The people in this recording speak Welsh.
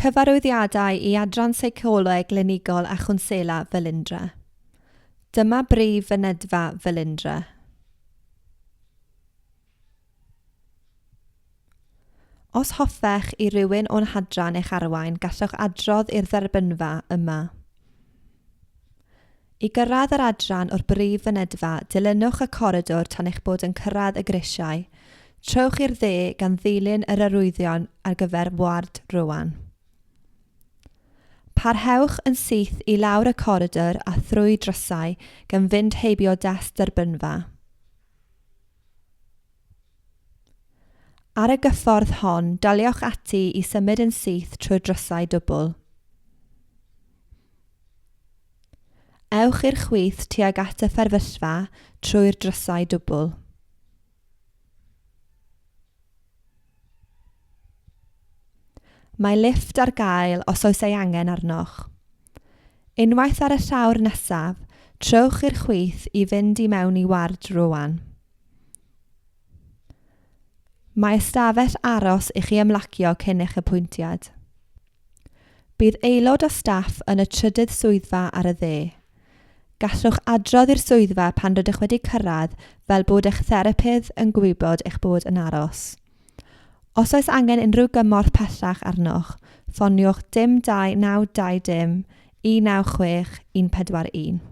Cyfarwyddiadau I Adran Seicoleg glinigol a chwnsela Velindre. Dyma brif fynedfa Velindre. Os hoffech I rywun o'n hadran eich arwain, gallwch adrodd i'r dderbynfa yma. I gyrraedd yr adran o'r brif fynedfa, dilynwch y coridor tan eich bod yn cyrraedd y grisiau. Trowch i'r dde gan ddilyn yr arwyddion ar gyfer ward Rowan. Parhewch yn syth I lawr y coridor a thrwy drysau gan fynd heibio dest derbynfa. Ar y gyffordd hon, daliwch ati I symud yn syth trwy'r drysau dwbl. Ewch i'r chwith tuag at y fferfyllfa trwy'r drysau dwbl. Mae lifft ar gael os oes ei angen arnoch. Unwaith ar y llawr nesaf, trowch i'r chwith I fynd I mewn I ward Rowan. Mae ystafell aros I chi ymlacio cyn eich apwyntiad. Bydd aelod o staff yn y trydydd swyddfa ar y dde. Gallwch adrodd i'r swyddfa pan rydych wedi cyrraedd fel bod eich therapydd yn gwybod eich bod yn aros. Os oes angen unrhyw gymorth pellach arnoch, ffoniwch dim 2920 196 141.